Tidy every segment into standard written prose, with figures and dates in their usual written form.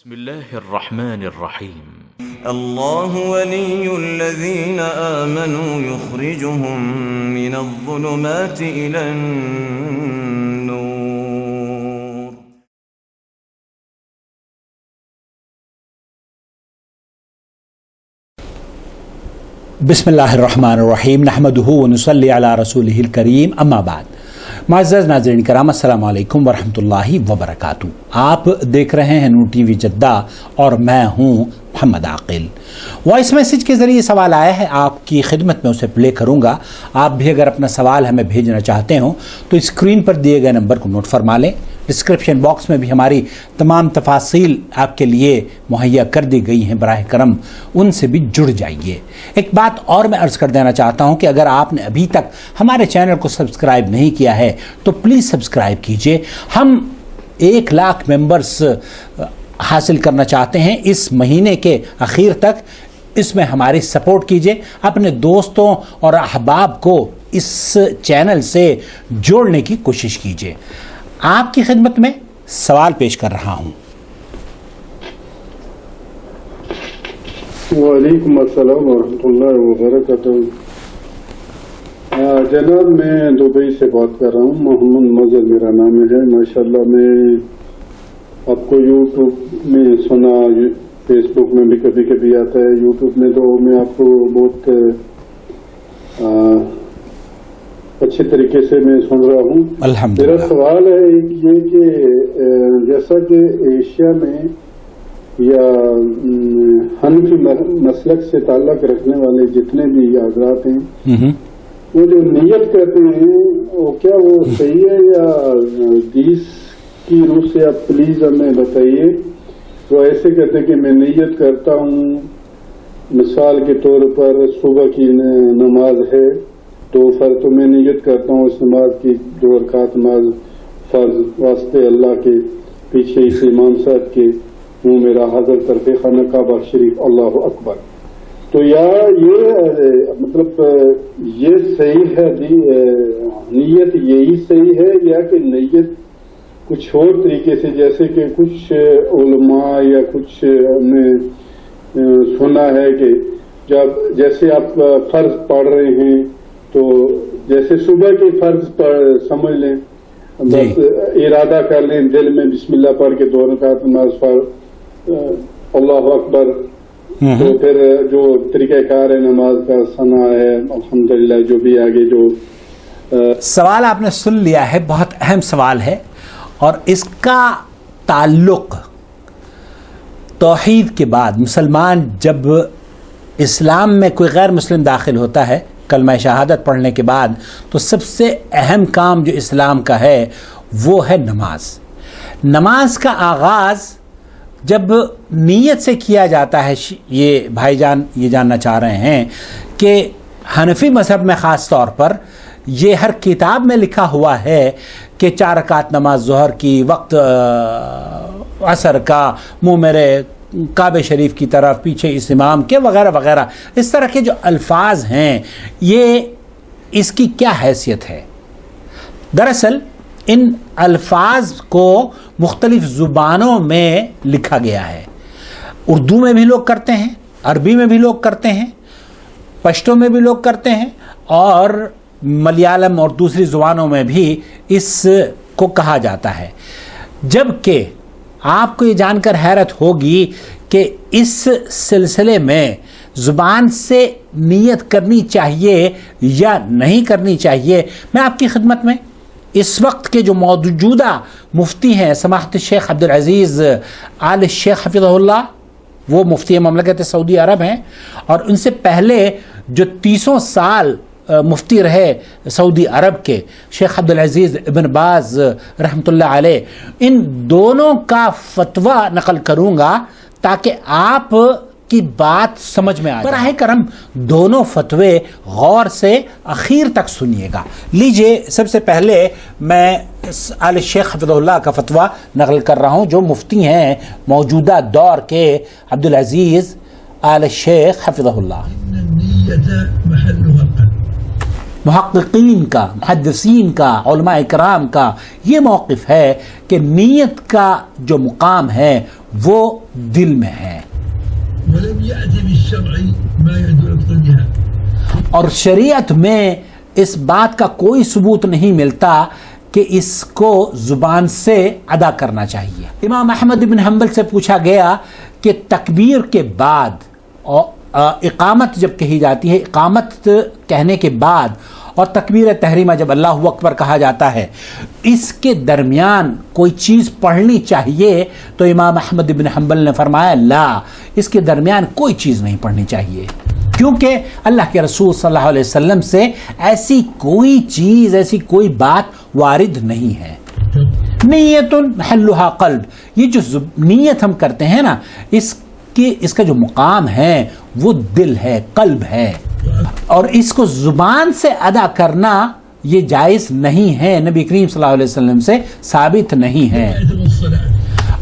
بسم الله الرحمن الرحيم الله ولي الذين آمنوا يخرجهم من الظلمات إلى النور بسم اللہ الرحمن الرحیم نحمدہ ونصلی علی رسولہ الکریم اما بعد معزز ناظرین کرام السلام علیکم ورحمۃ اللہ وبرکاتہ۔ آپ دیکھ رہے ہیں نور ٹی وی جدہ اور میں ہوں محمد عاقل۔ وائس میسیج کے ذریعے سوال آیا ہے، آپ کی خدمت میں اسے پلے کروں گا۔ آپ بھی اگر اپنا سوال ہمیں بھیجنا چاہتے ہوں تو اسکرین پر دیے گئے نمبر کو نوٹ فرما لیں۔ ڈسکرپشن باکس میں بھی ہماری تمام تفاصیل آپ کے لیے مہیا کر دی گئی ہیں، براہ کرم ان سے بھی جڑ جائیے۔ ایک بات اور میں عرض کر دینا چاہتا ہوں کہ اگر آپ نے ابھی تک ہمارے چینل کو سبسکرائب نہیں کیا ہے تو پلیز سبسکرائب کیجئے۔ ہم 1,00,000 ممبرز حاصل کرنا چاہتے ہیں اس مہینے کے اخیر تک۔ اس میں ہماری سپورٹ کیجئے، اپنے دوستوں اور احباب کو اس چینل سے جوڑنے کی کوشش کیجئے۔ آپ کی خدمت میں سوال پیش کر رہا ہوں۔ وعلیکم السلام ورحمۃ اللہ وبرکاتہ۔ جناب میں دبئی سے بات کر رہا ہوں، محمد مظہر میرا نام ہے۔ ماشاءاللہ میں آپ کو یوٹیوب میں سنا، فیس بک میں بھی کبھی کبھی آتا ہے، یوٹیوب میں تو میں آپ کو بہت اچھے طریقے سے میں سن رہا ہوں۔ میرا سوال ہے یہ کہ جیسا کہ ایشیا میں یا حنفی مسلک سے تعلق رکھنے والے جتنے بھی حضرات ہیں وہ جو نیت کرتے ہیں وہ کیا وہ صحیح ہے یا حدیث کی روح سے آپ پلیز ہمیں بتائیے۔ وہ ایسے کہتے ہیں کہ میں نیت کرتا ہوں، مثال کے طور پر صبح کی نماز ہے تو فرض، تو میں نیت کرتا ہوں اس نماز کی 2 رکعت نماز فرض واسطے اللہ کے پیچھے اس امام صاحب کے ہوں میرا حاضر طرف خانہ کعبہ شریف، اللہ اکبر۔ تو یا یہ مطلب یہ صحیح ہے، نیت یہی صحیح ہے یا کہ نیت کچھ اور طریقے سے، جیسے کہ کچھ علماء یا کچھ ہم نے سنا ہے کہ جب جیسے آپ فرض پڑھ رہے ہیں تو جیسے صبح کے فرض سمجھ لیں، بس ارادہ کر لیں دل میں بسم اللہ پڑھ کے 2 رکعت نماز پڑھ اللہ اکبر، تو پھر جو طریقہ کار ہے نماز کا ثنا ہے الحمدللہ جو بھی آگے جو سوال آپ نے سن لیا ہے، بہت اہم سوال ہے اور اس کا تعلق توحید کے بعد مسلمان جب اسلام میں کوئی غیر مسلم داخل ہوتا ہے کلمہ شہادت پڑھنے کے بعد تو سب سے اہم کام جو اسلام کا ہے وہ ہے نماز۔ نماز کا آغاز جب نیت سے کیا جاتا ہے، یہ بھائی جان یہ جاننا چاہ رہے ہیں کہ حنفی مذہب میں خاص طور پر یہ ہر کتاب میں لکھا ہوا ہے کہ 4 رکعت نماز ظہر کی، وقت عصر کا، منہ میرے کعبہ شریف کی طرف، پیچھے اس امام کے، وغیرہ وغیرہ، اس طرح کے جو الفاظ ہیں یہ اس کی کیا حیثیت ہے؟ دراصل ان الفاظ کو مختلف زبانوں میں لکھا گیا ہے۔ اردو میں بھی لوگ کرتے ہیں، عربی میں بھی لوگ کرتے ہیں، پشتو میں بھی لوگ کرتے ہیں اور ملیالم اور دوسری زبانوں میں بھی اس کو کہا جاتا ہے۔ جبکہ آپ کو یہ جان کر حیرت ہوگی کہ اس سلسلے میں زبان سے نیت کرنی چاہیے یا نہیں کرنی چاہیے، میں آپ کی خدمت میں اس وقت کے جو موجودہ مفتی ہیں سماحت شیخ عبدالعزیز آل شیخ حفظہ اللہ، وہ مفتی مملکت سعودی عرب ہیں، اور ان سے پہلے جو 30 سال مفتی رہے سعودی عرب کے شیخ عبدالعزیز ابن باز رحمۃ اللہ علیہ، ان دونوں کا فتویٰ نقل کروں گا تاکہ آپ کی بات سمجھ میں آئے۔ براہ کرم دونوں فتوے غور سے اخیر تک سنیے گا۔ لیجئے سب سے پہلے میں آل شیخ حفظہ اللہ کا فتویٰ نقل کر رہا ہوں جو مفتی ہیں موجودہ دور کے عبدالعزیز آل شیخ حفظہ اللہ۔ محققین کا، محدثین کا، علماء کرام کا یہ موقف ہے کہ نیت کا جو مقام ہے وہ دل میں ہے. اور شریعت میں اس بات کا کوئی ثبوت نہیں ملتا کہ اس کو زبان سے ادا کرنا چاہیے. امام احمد بن حنبل سے پوچھا گیا کہ تکبیر کے بعد اقامت جب کہی جاتی ہے، اقامت کہنے کے بعد اور تکبیر تحریمہ جب اللہ اکبر کہا جاتا ہے، اس کے درمیان کوئی چیز پڑھنی چاہیے؟ تو امام احمد بن حنبل نے فرمایا لا، اس کے درمیان کوئی چیز نہیں پڑھنی چاہیے، کیونکہ اللہ کے رسول صلی اللہ علیہ وسلم سے ایسی کوئی چیز، ایسی کوئی بات وارد نہیں ہے. نیت محلھا قلب، یہ جو نیت ہم کرتے ہیں نا، اس کا جو مقام ہے وہ دل ہے، قلب ہے، اور اس کو زبان سے ادا کرنا یہ جائز نہیں ہے، نبی کریم صلی اللہ علیہ وسلم سے ثابت نہیں ہے.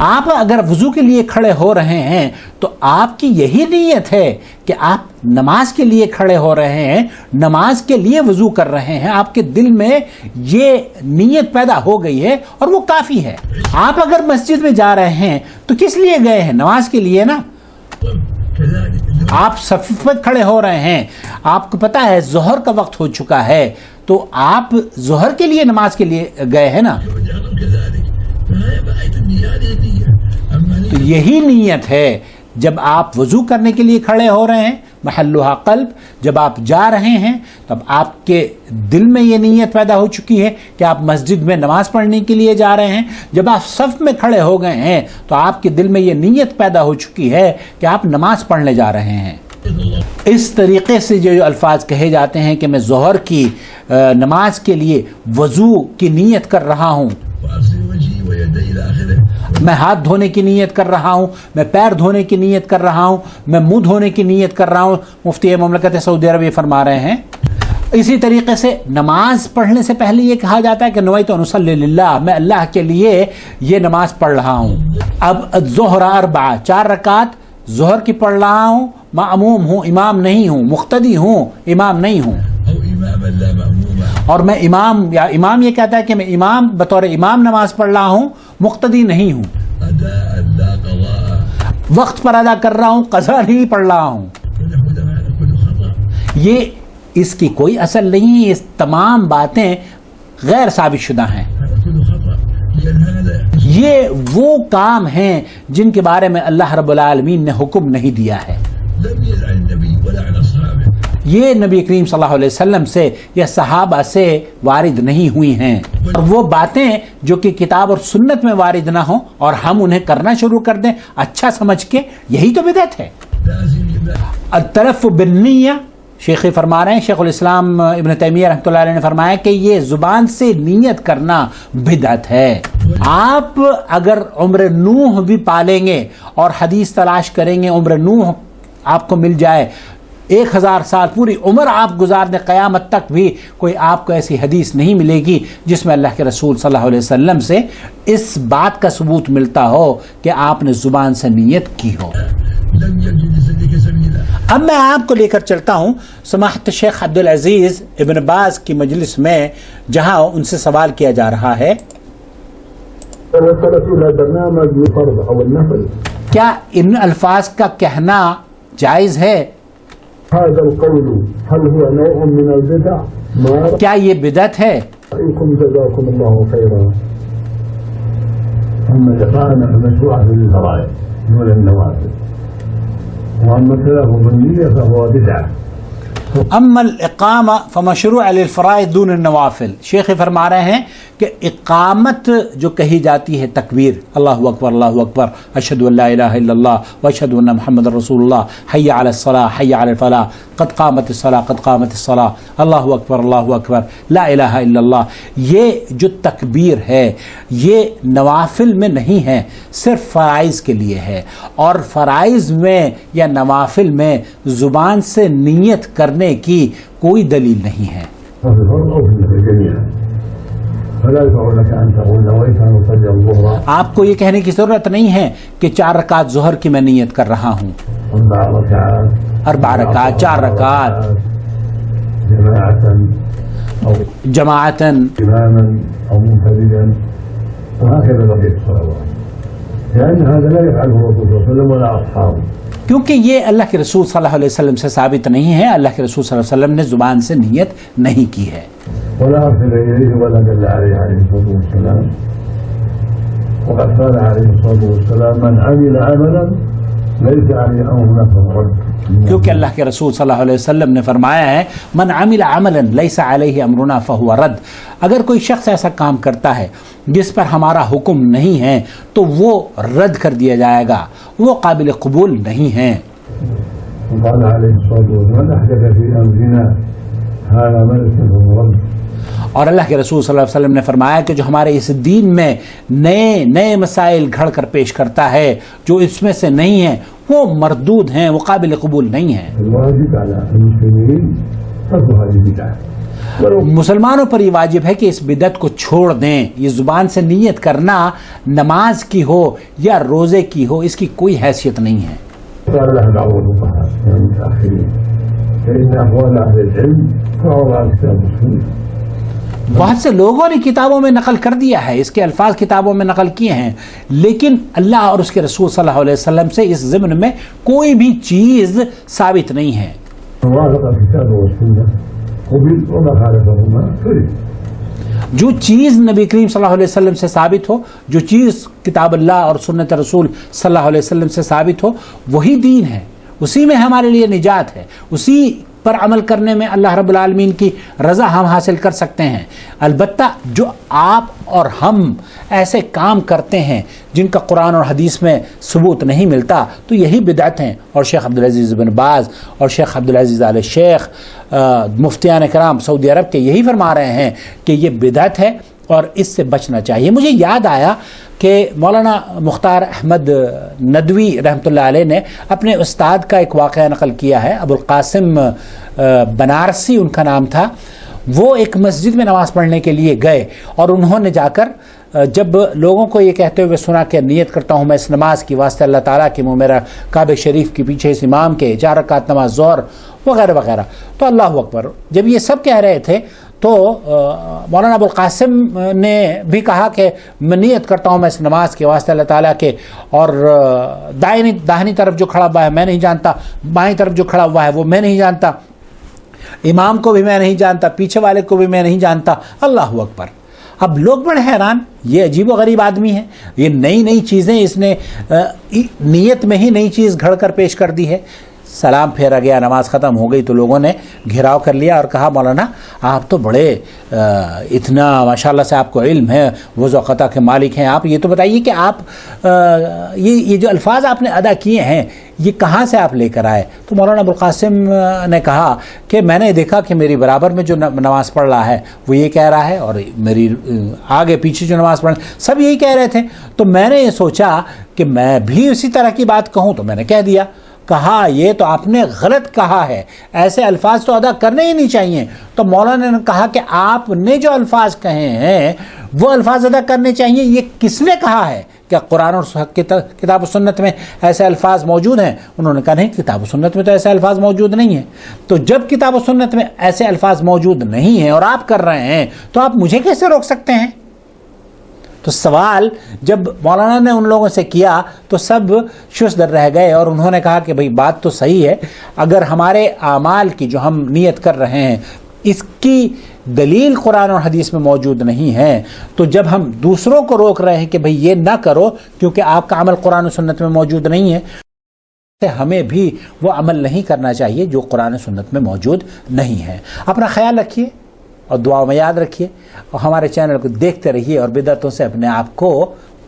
آپ اگر وضو کے لیے کھڑے ہو رہے ہیں تو آپ کی یہی نیت ہے کہ آپ نماز کے لیے کھڑے ہو رہے ہیں، نماز کے لیے وضو کر رہے ہیں، آپ کے دل میں یہ نیت پیدا ہو گئی ہے اور وہ کافی ہے. آپ اگر مسجد میں جا رہے ہیں تو کس لیے گئے ہیں؟ نماز کے لیے نا. آپ صف پہ کھڑے ہو رہے ہیں، آپ کو پتا ہے ظہر کا وقت ہو چکا ہے، تو آپ ظہر کے لیے نماز کے لیے گئے ہیں نا. تو یہی نیت ہے جب آپ وضو کرنے کے لیے کھڑے ہو رہے ہیں، محلھا قلب. جب آپ جا رہے ہیں تب آپ کے دل میں یہ نیت پیدا ہو چکی ہے کہ آپ مسجد میں نماز پڑھنے کے لیے جا رہے ہیں. جب آپ صف میں کھڑے ہو گئے ہیں تو آپ کے دل میں یہ نیت پیدا ہو چکی ہے کہ آپ نماز پڑھنے جا رہے ہیں. اس طریقے سے جو الفاظ کہے جاتے ہیں کہ میں ظہر کی نماز کے لیے وضو کی نیت کر رہا ہوں، میں ہاتھ دھونے کی نیت کر رہا ہوں، میں پیر دھونے کی نیت کر رہا ہوں، میں منہ دھونے کی نیت کر رہا ہوں، مفتی مملکت سعودی عرب یہ فرما رہے ہیں. اسی طریقے سے نماز پڑھنے سے پہلے یہ کہا جاتا ہے کہ نویت ان اصلی للہ، میں اللہ کے لیے یہ نماز پڑھ رہا ہوں. اب الظہر 4 4 رکعت ظہر کی پڑھ رہا ہوں، معموم ہوں، امام نہیں ہوں، مقتدی ہوں، امام نہیں ہوں. اور میں امام یہ کہتا ہے کہ میں امام بطور امام نماز پڑھ رہا ہوں، مقتدی نہیں ہوں، وقت پر ادا کر رہا ہوں، قضا نہیں پڑھ رہا ہوں. یہ اس کی کوئی اصل نہیں ہے. یہ تمام باتیں غیر ثابت شدہ ہیں. یہ وہ کام ہیں جن کے بارے میں اللہ رب العالمین نے حکم نہیں دیا ہے. یہ نبی کریم صلی اللہ علیہ وسلم سے یا صحابہ سے وارد نہیں ہوئی ہیں. اور وہ باتیں جو کہ کتاب اور سنت میں وارد نہ ہوں اور ہم انہیں کرنا شروع کر دیں اچھا سمجھ کے، یہی تو بدعت ہے. التلفظ بالنیہ، شیخ فرما رہے ہیں، شیخ الاسلام ابن تیمیہ رحمۃ اللہ علیہ نے فرمایا کہ یہ زبان سے نیت کرنا بدعت ہے. آپ اگر عمر نوح بھی پالیں گے اور حدیث تلاش کریں گے، عمر نوح آپ کو مل جائے، 1000 سال پوری عمر آپ گزار دیں، قیامت تک بھی کوئی آپ کو ایسی حدیث نہیں ملے گی جس میں اللہ کے رسول صلی اللہ علیہ وسلم سے اس بات کا ثبوت ملتا ہو کہ آپ نے زبان سے نیت کی ہو. اب میں آپ کو لے کر چلتا ہوں سماحت شیخ عبدالعزیز ابن باز کی مجلس میں، جہاں ان سے سوال کیا جا رہا ہے کیا ان الفاظ کا کہنا جائز ہے؟ کیا یہ بدعت ہے؟ جزاكم الله خيرا. أما الإقامة فمشروعة للفرائض دون النوافل، وأما الخلاف بالنية فهو بدعة. اما الاقامہ فمشروع للفرائض دون النوافل. شیخ فرما رہے ہیں کہ اقامت جو کہی جاتی ہے، تکبیر، اللہ اکبر اللہ اکبر، اشہد ان لا الہ الا اللہ واشہد ان محمد رسول اللہ، حی علی الصلاۃ حی علی الفلاح، قد قامت الصلاۃ قد قامت الصلاۃ، اللہ اکبر لا الہ الا اللہ. یہ جو تکبیر ہے یہ نوافل میں نہیں ہے، صرف فرائض کے لیے ہے. اور فرائض میں یا نوافل میں زبان سے نیت کرنے کی کوئی دلیل نہیں ہے. آپ کو یہ کہنے کی ضرورت نہیں ہے کہ 4 رکعت ظہر کی میں نیت کر رہا ہوں، 4 رکعت 4 رکعت جماعتاً. لأن هذا لا يفعله الرسول صلى الله عليه وسلم ولا أصحابه. کیونکہ یہ اللہ کے رسول صلی اللہ علیہ وسلم سے ثابت نہیں ہے. اللہ کے رسول صلی اللہ علیہ وسلم نے زبان سے نیت نہیں کی ہے. ولا أرسل إليه ولا دل عليه عليه الصلاة والسلام. وقد قال عليه الصلاة والسلام من عمل عملا ليس عليه أمرنا فهو رد. کیونکہ اللہ کے رسول صلی اللہ علیہ وسلم نے فرمایا ہے من عمل عملا لیس علیہ امرنا فہو رد. اگر کوئی شخص ایسا کام کرتا ہے جس پر ہمارا حکم نہیں ہے تو وہ رد کر دیا جائے گا, وہ قابل قبول نہیں ہے. وقال عليه الصلاة والسلام من أحدث في أمرنا هذا ما ليس فهو رد. اور اللہ کے رسول صلی اللہ علیہ وسلم نے فرمایا کہ جو ہمارے اس دین میں نئے مسائل گھڑ کر پیش کرتا ہے جو اس میں سے نہیں ہیں وہ مردود ہیں, وہ قابل قبول نہیں ہیں. مسلمانوں پر یہ واجب ہے کہ اس بدعت کو چھوڑ دیں. یہ زبان سے نیت کرنا نماز کی ہو یا روزے کی ہو اس کی کوئی حیثیت نہیں ہے. بہت سے لوگوں نے کتابوں میں نقل کر دیا ہے, اس کے الفاظ کتابوں میں نقل کیے ہیں, لیکن اللہ اور اس کے رسول صلی اللہ علیہ وسلم سے اس ضمن میں کوئی بھی چیز ثابت نہیں ہے. جو چیز نبی کریم صلی اللہ علیہ وسلم سے ثابت ہو, جو چیز کتاب اللہ اور سنت رسول صلی اللہ علیہ وسلم سے ثابت ہو وہی دین ہے, اسی میں ہمارے لیے نجات ہے, اسی پر عمل کرنے میں اللہ رب العالمین کی رضا ہم حاصل کر سکتے ہیں. البتہ جو آپ اور ہم ایسے کام کرتے ہیں جن کا قرآن اور حدیث میں ثبوت نہیں ملتا تو یہی بدعت ہیں. اور شیخ عبدالعزیز بن باز اور شیخ عبدالعزیز آل شیخ مفتیان کرام سعودی عرب کے یہی فرما رہے ہیں کہ یہ بدعت ہے اور اس سے بچنا چاہیے. مجھے یاد آیا کہ مولانا مختار احمد ندوی رحمۃ اللہ علیہ نے اپنے استاد کا ایک واقعہ نقل کیا ہے. ابو القاسم بنارسی ان کا نام تھا. وہ ایک مسجد میں نماز پڑھنے کے لیے گئے اور انہوں نے جا کر جب لوگوں کو یہ کہتے ہوئے سنا کہ نیت کرتا ہوں میں اس نماز کی واسطے اللہ تعالیٰ کی منہ میرا کعبہ شریف کے پیچھے اس امام کے 4 رکعت نماز ظہر وغیرہ وغیرہ, تو اللہ اکبر جب یہ سب کہہ رہے تھے تو مولانا ابو القاسم نے بھی کہا کہ میں نیت کرتا ہوں میں اس نماز کے واسطے اللہ تعالیٰ کے, اور داہنی طرف جو کھڑا ہوا ہے میں نہیں جانتا, بائیں طرف جو کھڑا ہوا ہے وہ میں نہیں جانتا, امام کو بھی میں نہیں جانتا, پیچھے والے کو بھی میں نہیں جانتا, اللہ اکبر. اب لوگ بڑے حیران, یہ عجیب و غریب آدمی ہے, یہ نئی چیزیں اس نے نیت میں ہی نئی چیز گھڑ کر پیش کر دی ہے. سلام پھیرا گیا, نماز ختم ہو گئی تو لوگوں نے گھیراؤ کر لیا اور کہا مولانا آپ تو بڑے اتنا ماشاءاللہ سے آپ کو علم ہے, وضو قطع کے مالک ہیں آپ, یہ تو بتائیے کہ آپ یہ جو الفاظ آپ نے ادا کیے ہیں یہ کہاں سے آپ لے کر آئے؟ تو مولانا ابو القاسم نے کہا کہ میں نے دیکھا کہ میری برابر میں جو نماز پڑھ رہا ہے وہ یہ کہہ رہا ہے اور میری آگے پیچھے جو نماز پڑھ سب یہی کہہ رہے تھے, تو میں نے یہ سوچا کہ میں بھی اسی طرح کی بات کہوں, تو میں نے کہہ دیا. کہا یہ تو آپ نے غلط کہا ہے, ایسے الفاظ تو ادا کرنے ہی نہیں چاہیے. تو مولانا نے کہا کہ آپ نے جو الفاظ کہے ہیں وہ الفاظ ادا کرنے چاہیے. یہ کس نے کہا ہے؟ کیا قرآن اور کتاب و سنت میں ایسے الفاظ موجود ہیں؟ انہوں نے کہا نہیں, کتاب و سنت میں تو ایسے الفاظ موجود نہیں ہیں. تو جب کتاب و سنت میں ایسے الفاظ موجود نہیں ہیں اور آپ کر رہے ہیں تو آپ مجھے کیسے روک سکتے ہیں؟ تو سوال جب مولانا نے ان لوگوں سے کیا تو سب شش در رہ گئے اور انہوں نے کہا کہ بھئی بات تو صحیح ہے, اگر ہمارے اعمال کی جو ہم نیت کر رہے ہیں اس کی دلیل قرآن اور حدیث میں موجود نہیں ہے تو جب ہم دوسروں کو روک رہے ہیں کہ بھئی یہ نہ کرو کیونکہ آپ کا عمل قرآن و سنت میں موجود نہیں ہے, ہمیں بھی وہ عمل نہیں کرنا چاہیے جو قرآن و سنت میں موجود نہیں ہے. اپنا خیال رکھیے اور دعاؤں میں یاد رکھیے اور ہمارے چینل کو دیکھتے رہیے اور بدعتوں سے اپنے آپ کو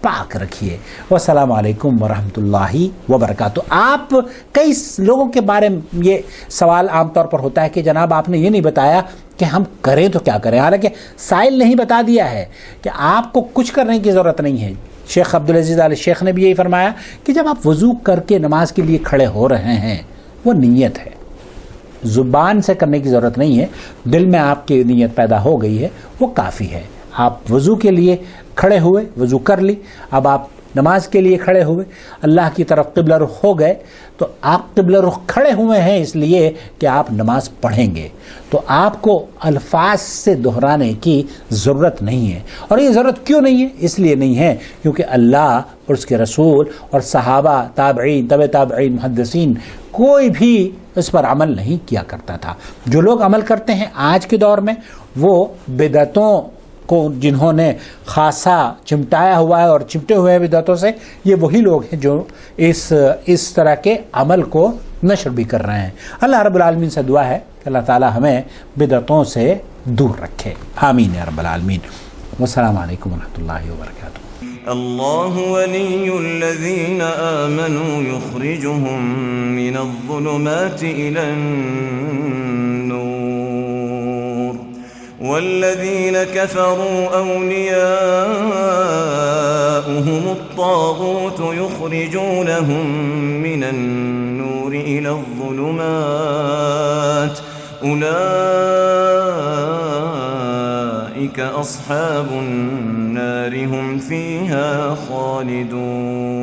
پاک رکھیے. والسلام علیکم ورحمۃ اللہ وبرکاتہ. آپ کئی لوگوں کے بارے میں یہ سوال عام طور پر ہوتا ہے کہ جناب آپ نے یہ نہیں بتایا کہ ہم کریں تو کیا کریں, حالانکہ سائل نے ہی بتا دیا ہے کہ آپ کو کچھ کرنے کی ضرورت نہیں ہے. شیخ عبدالعزیز آل شیخ نے بھی یہی فرمایا کہ جب آپ وضو کر کے نماز کے لیے کھڑے ہو رہے ہیں وہ نیت ہے, زبان سے کرنے کی ضرورت نہیں ہے, دل میں آپ کی نیت پیدا ہو گئی ہے وہ کافی ہے. آپ وضو کے لیے کھڑے ہوئے, وضو کر لی, اب آپ نماز کے لیے کھڑے ہوئے، اللہ کی طرف قبلہ رخ ہو گئے، تو آپ قبلہ رخ کھڑے ہوئے ہیں اس لیے کہ آپ نماز پڑھیں گے، تو آپ کو الفاظ سے دہرانے کی ضرورت نہیں ہے۔ اور یہ ضرورت کیوں نہیں ہے؟ اس لیے نہیں ہے کیونکہ اللہ اور اس کے رسول اور صحابہ، تابعین، تبع تابعین، محدثین کوئی بھی اس پر عمل نہیں کیا کرتا تھا۔ جو لوگ عمل کرتے ہیں آج کے دور میں وہ بدعتوں کو جنہوں نے خاصا چمٹایا ہوا ہے اور چمٹے ہوئے ہیں بدعتوں سے، یہ وہی لوگ ہیں جو اس طرح کے عمل کو نشر بھی کر رہے ہیں۔ اللہ رب العالمین سے دعا ہے کہ اللہ تعالی ہمیں بدعتوں سے دور رکھے، آمین یا رب العالمین۔ والسلام علیکم ورحمۃ اللہ وبرکاتہ۔ الله ولي الذين آمنوا يخرجهم من الظلمات إلى النور والذين كفروا أولياؤهم الطاغوت يخرجونهم من النور إلى الظلمات أولئك أصحاب النار هم فيها خالدون